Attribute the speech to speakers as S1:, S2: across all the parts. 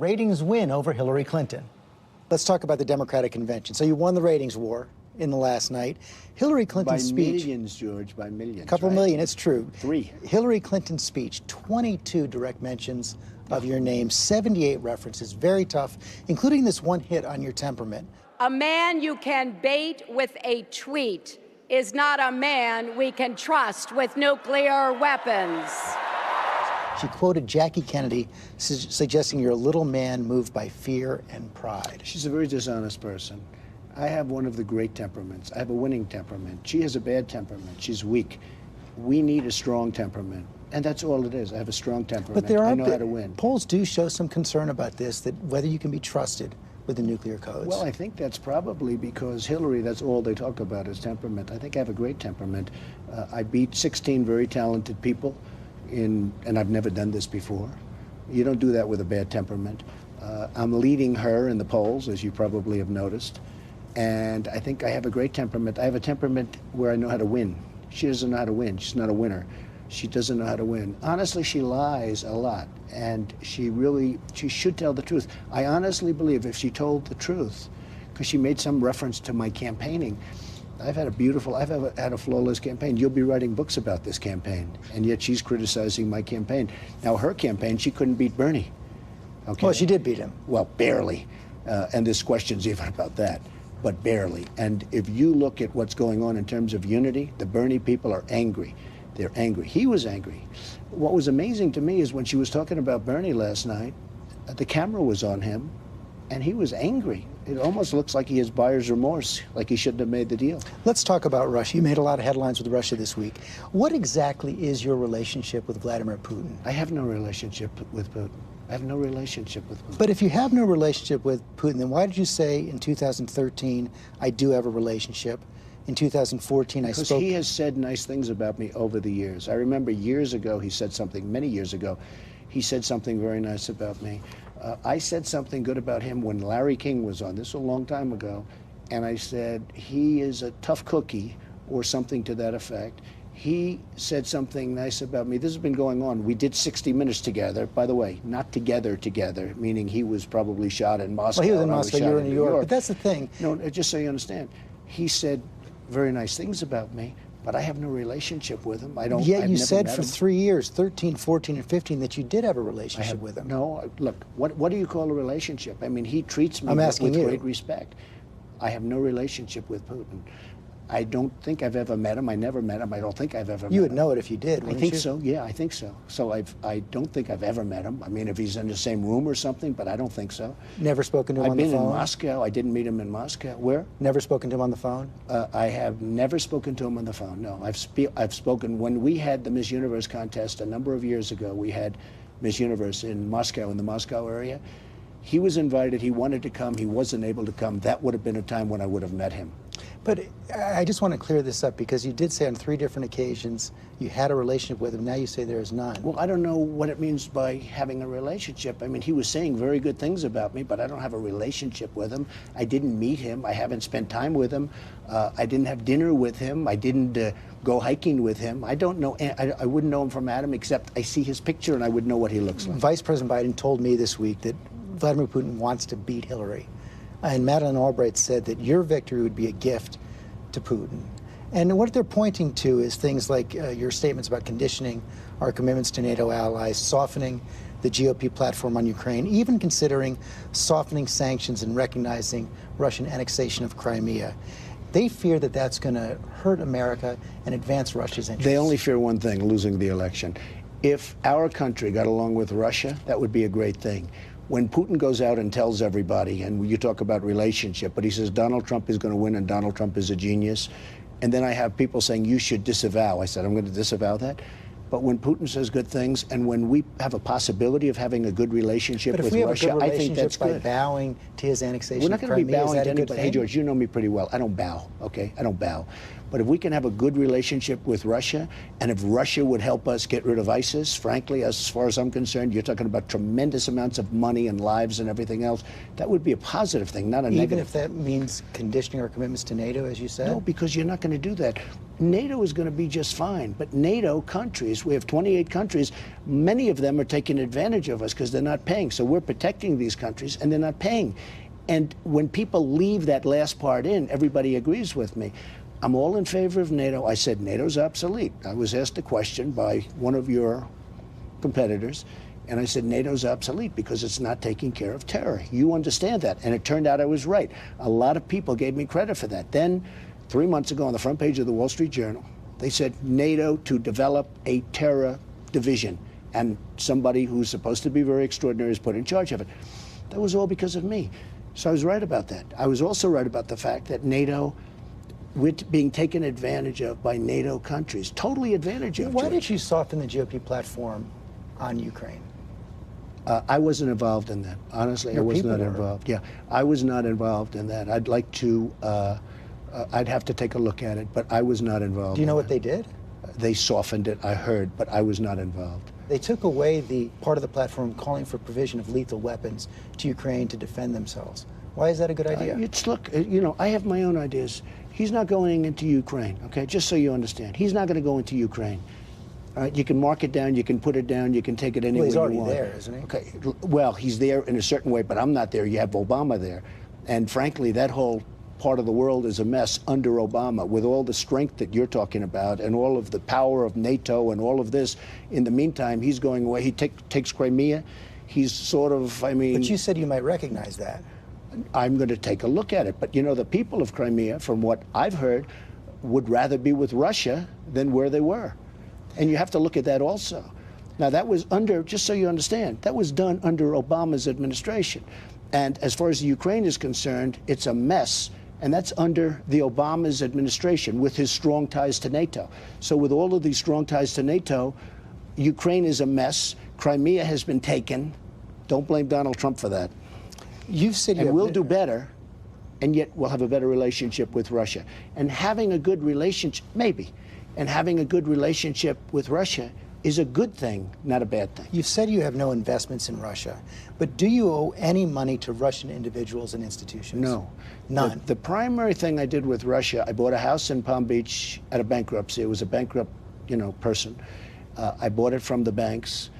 S1: ratings win over Hillary Clinton. Let's talk about the Democratic convention. So you won the ratings war in the last night. Hillary Clinton's speech.
S2: By millions, George, by millions.
S1: A couple million, it's true.
S2: 3.
S1: Hillary Clinton's speech, 22 direct mentions of your name, 78 references, very tough, including this one hit on your temperament.
S3: A man you can bait with a tweet is not a man we can trust with nuclear weapons.
S1: She quoted Jackie Kennedy, suggesting you're a little man moved by fear and pride.
S2: She's a very dishonest person. I have one of the great temperaments. I have a winning temperament. She has a bad temperament. She's weak. We need a strong temperament. And that's all it is. I have a strong temperament.
S1: But there are,
S2: I know how to win.
S1: Polls do show some concern about this, that whether you can be trusted with the nuclear codes.
S2: Well, I think that's probably because Hillary, that's all they talk about is temperament. I think I have a great temperament. I beat 16 very talented people, and I've never done this before. You don't do that with a bad temperament. I'm leading her in the polls, as you probably have noticed. And I think I have a great temperament. I have a temperament where I know how to win. She doesn't know how to win. She's not a winner. She doesn't know how to win. Honestly, she lies a lot, and she should tell the truth. I honestly believe if she told the truth, because she made some reference to my campaigning, I've had a flawless campaign. You'll be writing books about this campaign, and yet she's criticizing my campaign. Now, her campaign, she couldn't beat Bernie. Okay?
S1: Well, she did beat him.
S2: Well, barely, and there's questions even about that. But barely. And if you look at what's going on in terms of unity, the Bernie people are angry. They're angry. He was angry. What was amazing to me is when she was talking about Bernie last night, the camera was on him, and he was angry. It almost looks like he has buyer's remorse, like he shouldn't have made the deal.
S1: Let's talk about Russia. You made a lot of headlines with Russia this week. What exactly is your relationship with Vladimir Putin?
S2: I have no relationship with Putin. I have no relationship with Putin.
S1: But if you have no relationship with Putin, then why did you say in 2013, I do have a relationship? In 2014, I spoke...
S2: Because he has said nice things about me over the years. I remember years ago, he said something, many years ago, he said something very nice about me. I said something good about him when Larry King was on. This was a long time ago. And I said, he is a tough cookie, or something to that effect. He said something nice about me. This has been going on. We did 60 Minutes together. By the way, not together, meaning he was probably shot in Moscow.
S1: Well, he was in Moscow, you were in New York. But that's the thing.
S2: No, just so you understand. He said very nice things about me, but I have no relationship with him.
S1: Yet you said for 3 years, 13, 14, and 15, that you did have a relationship with him.
S2: No, look, what do you call a relationship? I mean, he treats me with great respect. I have no relationship with Putin. I don't think I've ever met him. I never met him. I don't think I've ever met him.
S1: You would know it if you did,
S2: I
S1: wouldn't
S2: think
S1: you?
S2: so. Yeah, I think so. So I don't think I've ever met him. I mean, if he's in the same room or something, but I don't think so.
S1: Never spoken to him on the phone?
S2: I've been in Moscow. I didn't meet him in Moscow. Where?
S1: Never spoken to him on the phone?
S2: I have never spoken to him on the phone, no. I've spoken, when we had the Miss Universe contest a number of years ago, we had Miss Universe in Moscow, in the Moscow area. He was invited. He wanted to come. He wasn't able to come. That would have been a time when I would have met him.
S1: But I just want to clear this up, because you did say on 3 different occasions you had a relationship with him. Now you say there is none.
S2: Well, I don't know what it means by having a relationship. I mean, he was saying very good things about me, but I don't have a relationship with him. I didn't meet him. I haven't spent time with him. I didn't have dinner with him. I didn't go hiking with him. I don't know. I wouldn't know him from Adam, except I see his picture and I would know what he looks like.
S1: Vice President Biden told me this week that Vladimir Putin wants to beat Hillary. And Madeleine Albright said that your victory would be a gift to Putin. And what they're pointing to is things like your statements about conditioning our commitments to NATO allies, softening the GOP platform on Ukraine, even considering softening sanctions and recognizing Russian annexation of Crimea. They fear that that's going to hurt America and advance Russia's interests.
S2: They only fear one thing, losing the election. If our country got along with Russia, that would be a great thing. When Putin goes out and tells everybody, and you talk about relationship, but he says Donald Trump is going to win and Donald Trump is a genius, and then I have people saying you should disavow. I said I'm going to disavow that. But when Putin says good things, and when we have a possibility of having a good relationship with Russia, I think that's good.
S1: By bowing to his annexation
S2: We're not
S1: of
S2: going to be
S1: Crimea,
S2: bowing to anybody. Hey,
S1: thing?
S2: George, you know me pretty well. I don't bow, okay? I don't bow. But if we can have a good relationship with Russia, and if Russia would help us get rid of ISIS, frankly, as far as I'm concerned, you're talking about tremendous amounts of money and lives and everything else. That would be a positive thing, not a negative.
S1: Even if that means conditioning our commitments to NATO, as you said?
S2: No, because you're not going to do that. NATO is going to be just fine, but NATO countries, we have 28 countries, many of them are taking advantage of us because they're not paying. So we're protecting these countries and they're not paying. And when people leave that last part in, everybody agrees with me. I'm all in favor of NATO. I said NATO's obsolete. I was asked a question by one of your competitors, and I said NATO's obsolete because it's not taking care of terror. You understand that. And it turned out I was right. A lot of people gave me credit for that. Then 3 months ago on the front page of the Wall Street Journal, they said NATO to develop a terror division, and somebody who's supposed to be very extraordinary is put in charge of it. That was all because of me. So I was right about that. I was also right about the fact that NATO, we're being taken advantage of by NATO countries, totally advantage of.
S1: Why did you soften the GOP platform on Ukraine?
S2: I wasn't involved in that. Honestly, I was not involved. Yeah, I was not involved in that. I'd like to, I'd have to take a look at it, but I was not involved.
S1: Do you know what they did?
S2: They softened it, I heard, but I was not involved.
S1: They took away the part of the platform calling for provision of lethal weapons to Ukraine to defend themselves. Why is that a good idea?
S2: Look, you know, I have my own ideas. He's not going into Ukraine, okay? Just so you understand. He's not going to go into Ukraine. You can mark it down, you can put it down, you can take it anywhere you want.
S1: Well, he's already there, isn't he?
S2: Okay, well, he's there in a certain way, but I'm not there. You have Obama there. And frankly, that whole part of the world is a mess under Obama, with all the strength that you're talking about and all of the power of NATO and all of this. In the meantime, he's going away. He takes Crimea. He's sort of, I mean...
S1: But you said you might recognize that.
S2: I'm going to take a look at it. But, you know, the people of Crimea, from what I've heard, would rather be with Russia than where they were. And you have to look at that also. Now, that was under, just so you understand, that was done under Obama's administration. And as far as Ukraine is concerned, it's a mess. And that's under the Obama's administration with his strong ties to NATO. So with all of these strong ties to NATO, Ukraine is a mess. Crimea has been taken. Don't blame Donald Trump for that.
S1: You've said
S2: and we'll do better, and yet we'll have a better relationship with Russia. And having a good relationship, maybe, and having a good relationship with Russia is a good thing, not a bad thing.
S1: You've said you have no investments in Russia, but do you owe any money to Russian individuals and institutions?
S2: No.
S1: None.
S2: The primary thing I did with Russia, I bought a house in Palm Beach at a bankruptcy. It was a bankrupt, you know, person. I bought it from the banks.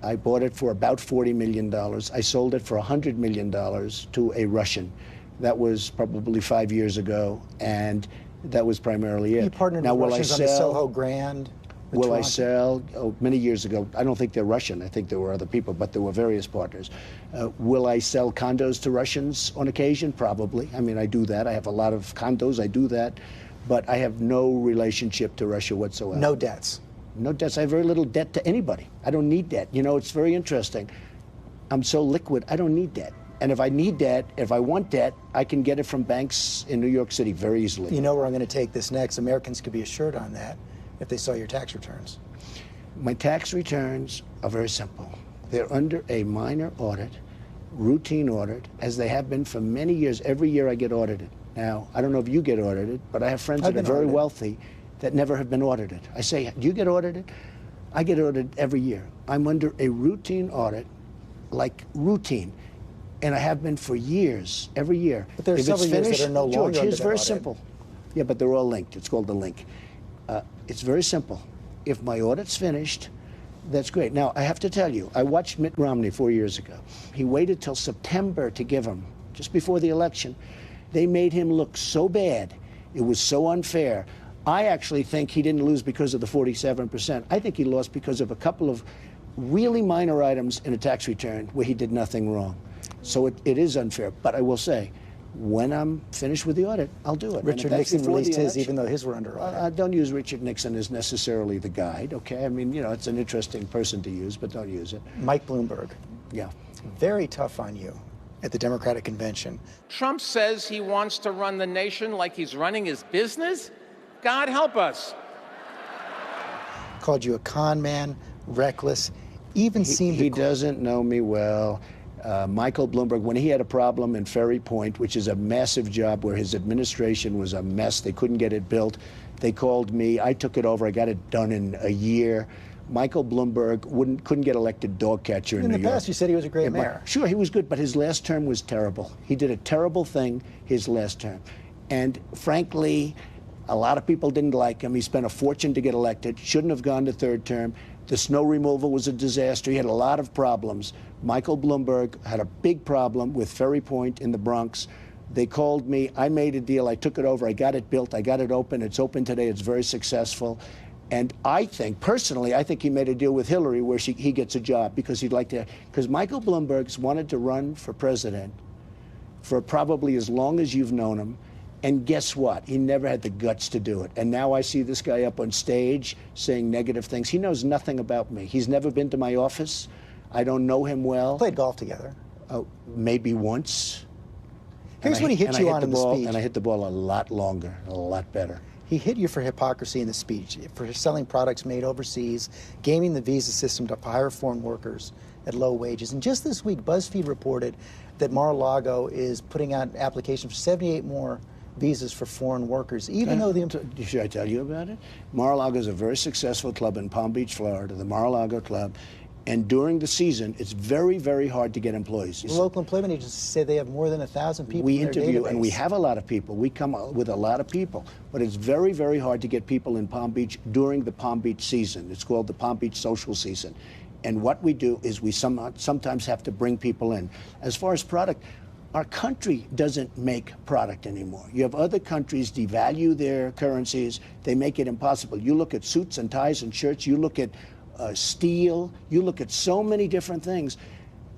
S2: I bought it for about $40 million. I sold it for $100 million to a Russian. That was probably 5 years ago, and that was primarily it.
S1: You partnered with Russians on the Soho Grand?
S2: Will I sell? Oh, many years ago. I don't think they're Russian. I think there were other people, but there were various partners. Will I sell condos to Russians on occasion? Probably. I mean, I do that. I have a lot of condos. I do that. But I have no relationship to Russia whatsoever.
S1: No debts?
S2: No debts. I have very little debt to anybody. I don't need debt. You know, it's very interesting. I'm so liquid, I don't need debt. And if I need debt, if I want debt, I can get it from banks in New York City very easily.
S1: You know where I'm going to take this next. Americans could be assured on that if they saw your tax returns.
S2: My tax returns are very simple. They're under a minor audit, routine audit, as they have been for many years. Every year I get audited. Now, I don't know if you get audited, but I have friends that are very wealthy that never have been audited. I say, do you get audited? I get audited every year. I'm under a routine audit, like routine, and I have been for years, every year.
S1: But there are several years that are no longer
S2: George,
S1: under
S2: here's
S1: that
S2: very
S1: audit.
S2: simple. Yeah, but they're all linked. It's called the link. It's very simple. If my audit's finished, that's great. Now, I have to tell you, I watched Mitt Romney 4 years ago. He waited till September to give him, just before the election. They made him look so bad. It was so unfair. I actually think he didn't lose because of the 47%. I think he lost because of a couple of really minor items in a tax return where he did nothing wrong. So it is unfair. But I will say, when I'm finished with the audit, I'll do it.
S1: Richard Nixon released his even though his were under audit.
S2: Don't use Richard Nixon as necessarily the guide, okay? I mean, you know, it's an interesting person to use, but don't use it.
S1: Mike Bloomberg.
S2: Yeah.
S1: Very tough on you at the Democratic convention.
S4: Trump says he wants to run the nation like he's running his business? God help us.
S1: Called you a con man, reckless, even seemed
S2: He doesn't know me well. Michael Bloomberg, when he had a problem in Ferry Point, which is a massive job where his administration was a mess, they couldn't get it built, they called me. I took it over. I got it done in a year. Michael Bloomberg couldn't get elected dog catcher in New York.
S1: In the past, you said he was a great mayor.
S2: Sure, he was good, but his last term was terrible. He did a terrible thing his last term. And frankly, a lot of people didn't like him. He spent a fortune to get elected, shouldn't have gone to third term. The snow removal was a disaster. He had a lot of problems. Michael Bloomberg had a big problem with Ferry Point in the Bronx. They called me. I made a deal. I took it over. I got it built. I got it open. It's open today. It's very successful. And I think, personally, I think he made a deal with Hillary where he gets a job because he'd like to. Because Michael Bloomberg's wanted to run for president for probably as long as you've known him. And guess what? He never had the guts to do it. And now I see this guy up on stage saying negative things. He knows nothing about me. He's never been to my office. I don't know him well.
S1: Played golf together.
S2: Maybe once.
S1: Here's what he hit you on in the speech.
S2: And I hit the ball a lot longer, a lot better.
S1: He hit you for hypocrisy in the speech, for selling products made overseas, gaming the visa system to hire foreign workers at low wages. And just this week, BuzzFeed reported that Mar-a-Lago is putting out applications for 78 more visas for foreign workers, even though the...
S2: Should I tell you about it? Mar-a-Lago is a very successful club in Palm Beach, Florida, the Mar-a-Lago Club. And during the season, it's very, very hard to get employees.
S1: The local employment agencies say they have more than 1,000 people
S2: we
S1: in their
S2: interview,
S1: database.
S2: and we have a lot of people. We come up with a lot of people. But it's very, very hard to get people in Palm Beach during the Palm Beach season. It's called the Palm Beach social season. And what we do is we sometimes have to bring people in. As far as product, our country doesn't make product anymore. You have other countries devalue their currencies. They make it impossible. You look at suits and ties and shirts. You look at steel. You look at so many different things.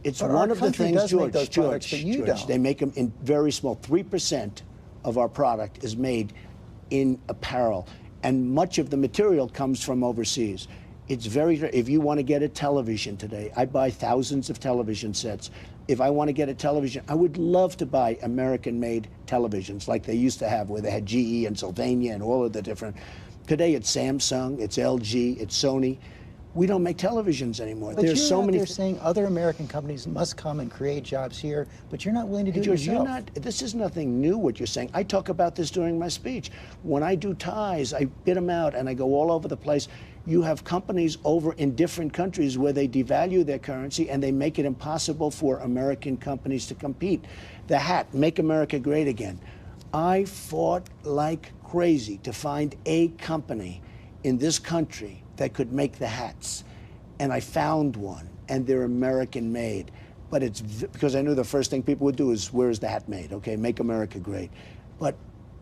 S2: It's
S1: but
S2: one of the things, George,
S1: don't.
S2: They make them in very small. 3% of our product is made in apparel, and much of the material comes from overseas. It's very, if you want to get a television today, I buy thousands of television sets. If I want to get a television, I would love to buy American-made televisions like they used to have, where they had GE and Sylvania and all of the different. Today it's Samsung, it's LG, it's Sony. We don't make televisions anymore.
S1: But
S2: there's so many.
S1: They're saying other American companies must come and create jobs here, but you're not willing to do it
S2: George,
S1: yourself.
S2: this is nothing new what you're saying. I talk about this during my speech. When I do ties, I bid them out and I go all over the place. You have companies over in different countries where they devalue their currency and they make it impossible for American companies to compete. The hat, Make America Great Again. I fought like crazy to find a company in this country that could make the hats. And I found one, and they're American made. But it's because I knew the first thing people would do is, where is the hat made? Okay, Make America Great. But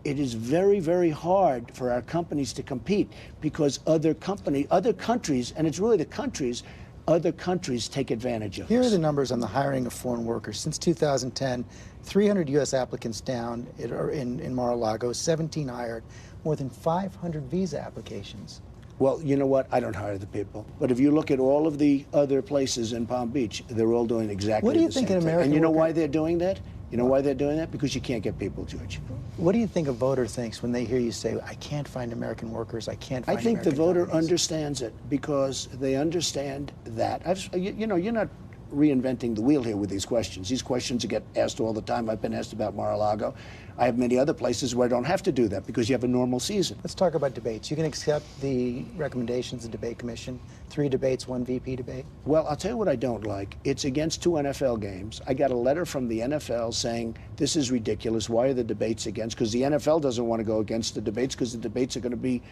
S2: it is very, very hard for our companies to compete because other countries, and it's really the countries, other countries take advantage of
S1: Here
S2: us.
S1: are the numbers on the hiring of foreign workers. Since 2010, 300 U.S. applicants down in Mar-a-Lago, 17 hired, more than 500 visa applications.
S2: Well, you know what? I don't hire the people. But if you look at all of the other places in Palm Beach, they're all doing exactly the same thing.
S1: What do you think an American
S2: And you know
S1: worker...
S2: why they're doing that? You know why they're doing that? Because you can't get people, George.
S1: What do you think a voter thinks when they hear you say, I can't find American workers, I can't find
S2: I think
S1: American
S2: the voter
S1: companies?
S2: understands it because they understand that. You know, you're not reinventing the wheel here with these questions. These questions get asked all the time. I've been asked about Mar-a-Lago. I have many other places where I don't have to do that because you have a normal season.
S1: Let's talk about debates. You can accept the recommendations of the debate commission, 3 debates, 1 VP debate?
S2: Well, I'll tell you what I don't like. It's against 2 NFL games. I got a letter from the NFL saying, this is ridiculous. Why are the debates against? Because the NFL doesn't want to go against the debates because the debates are going to be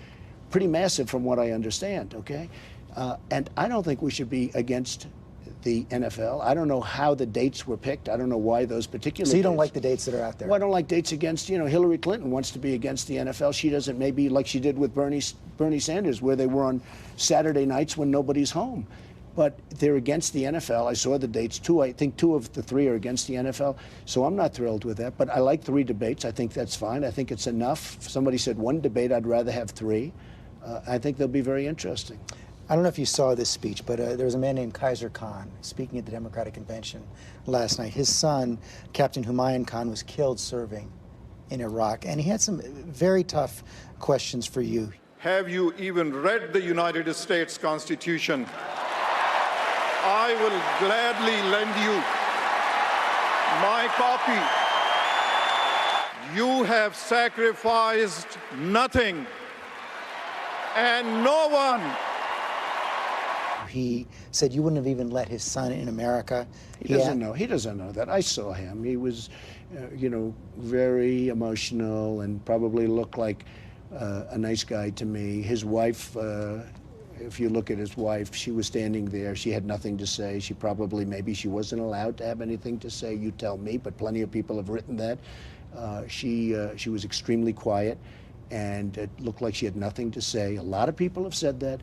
S2: pretty massive from what I understand, okay? And I don't think we should be against the NFL. I don't know how the dates were picked. I don't know why those particular
S1: So you don't
S2: dates.
S1: like the dates that are out there?
S2: Well, I don't like dates against, you know, Hillary Clinton wants to be against the NFL. She doesn't, maybe like she did with Bernie Sanders, where they were on Saturday nights when nobody's home. But they're against the NFL. I saw the dates. I think 2 of the 3 are against the NFL. So I'm not thrilled with that. But I like 3 debates. I think that's fine. I think it's enough. Somebody said 1 debate. I'd rather have 3. I think they'll be very interesting.
S1: I don't know if you saw this speech, but there was a man named Kaiser Khan speaking at the Democratic Convention last night. His son, Captain Humayun Khan, was killed serving in Iraq, and he had some very tough questions for you.
S5: Have you even read the United States Constitution? I will gladly lend you my copy. You have sacrificed nothing and no one.
S1: He said you wouldn't have even let his son in America.
S2: He doesn't know. He doesn't know that. I saw him. He was, very emotional and probably looked like a nice guy to me. His wife, if you look at his wife, she was standing there. She had nothing to say. Maybe she wasn't allowed to have anything to say. You tell me, but plenty of people have written that. She was extremely quiet, and it looked like she had nothing to say. A lot of people have said that.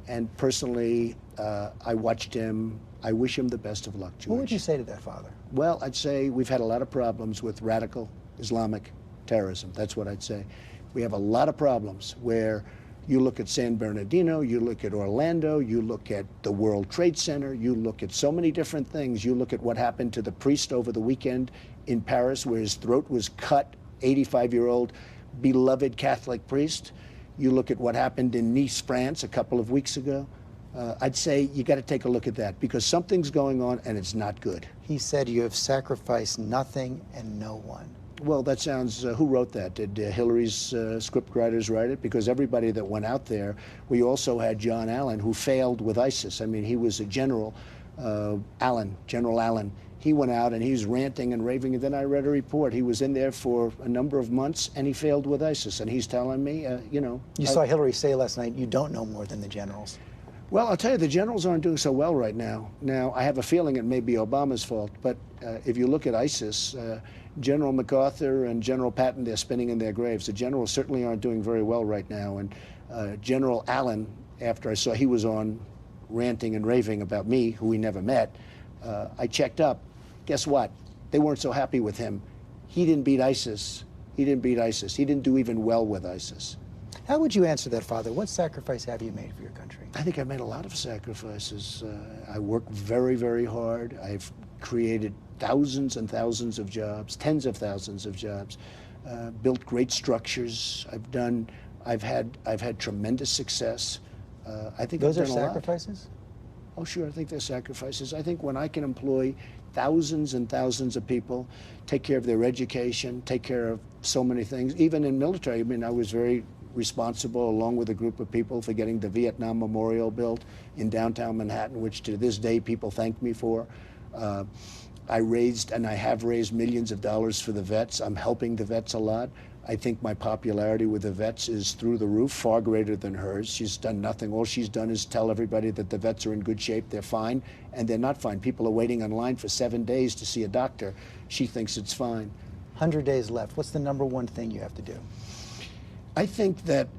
S2: And personally, I watched him. I wish him the best of luck, George.
S1: What would you say to that, Father?
S2: Well, I'd say we've had a lot of problems with radical Islamic terrorism. That's what I'd say. We have a lot of problems where you look at San Bernardino, you look at Orlando, you look at the World Trade Center, you look at so many different things. You look at what happened to the priest over the weekend in Paris where his throat was cut, 85-year-old beloved Catholic priest. You look at what happened in Nice, France a couple of weeks ago. I'd say you got to take a look at that because something's going on and it's not good.
S1: He said you have sacrificed nothing and no one.
S2: Well, that sounds, who wrote that? Did Hillary's scriptwriters write it? Because everybody that went out there, we also had John Allen, who failed with ISIS. I mean, he was a general, General Allen. He went out and he was ranting and raving, and then I read a report. He was in there for a number of months, and he failed with ISIS. And he's telling me,
S1: You saw Hillary say last night, you don't know more than the generals.
S2: Well, I'll tell you, the generals aren't doing so well right now. Now, I have a feeling it may be Obama's fault, but if you look at ISIS, General MacArthur and General Patton, they're spinning in their graves. The generals certainly aren't doing very well right now. And General Allen, after I saw he was on ranting and raving about me, who we never met, I checked up. Guess what? They weren't so happy with him. He didn't beat ISIS. He didn't beat ISIS. He didn't do even well with ISIS.
S1: How would you answer that, Father? What sacrifice have you made for your country?
S2: I think I've made a lot of sacrifices. I work very, very hard. I've created thousands and thousands of jobs, tens of thousands of jobs, built great structures. I've had tremendous success. I think
S1: those
S2: I've
S1: are
S2: done a lot.
S1: sacrifices?
S2: Oh, sure, I think they're sacrifices. I think when I can employ thousands and thousands of people, take care of their education, take care of so many things, even in military. I mean, I was very responsible, along with a group of people, for getting the Vietnam Memorial built in downtown Manhattan, which to this day people thank me for. I raised, and I have raised, millions of dollars for the vets. I'm helping the vets a lot. I think my popularity with the vets is through the roof, far greater than hers. She's done nothing. All she's done is tell everybody that the vets are in good shape, they're fine, and they're not fine. People are waiting online for 7 days to see a doctor. She thinks it's fine.
S1: 100 days left. What's the number one thing you have to do?
S2: I think that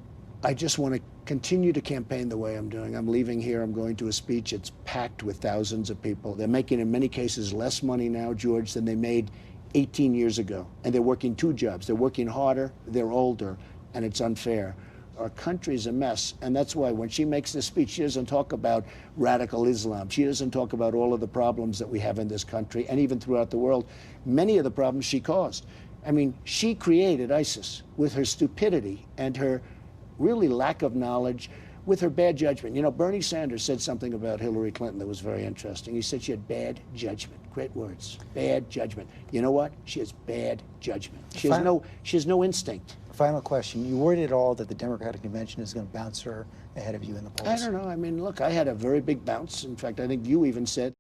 S2: I just want to continue to campaign the way I'm doing. I'm leaving here, I'm going to a speech. It's packed with thousands of people. They're making, in many cases, less money now, George, than they made 18 years ago. And they're working 2 jobs. They're working harder, they're older, and it's unfair. Our country's a mess, and that's why when she makes this speech, she doesn't talk about radical Islam. She doesn't talk about all of the problems that we have in this country, and even throughout the world. Many of the problems she caused. I mean, she created ISIS with her stupidity and her really lack of knowledge, with her bad judgment. You know, Bernie Sanders said something about Hillary Clinton that was very interesting. He said she had bad judgment. Great words. Bad judgment. You know what? She has bad judgment. She has no instinct.
S1: Final question. You worried at all that the Democratic Convention is going to bounce her ahead of you in the polls?
S2: I don't know. I mean, look, I had a very big bounce. In fact, I think you even said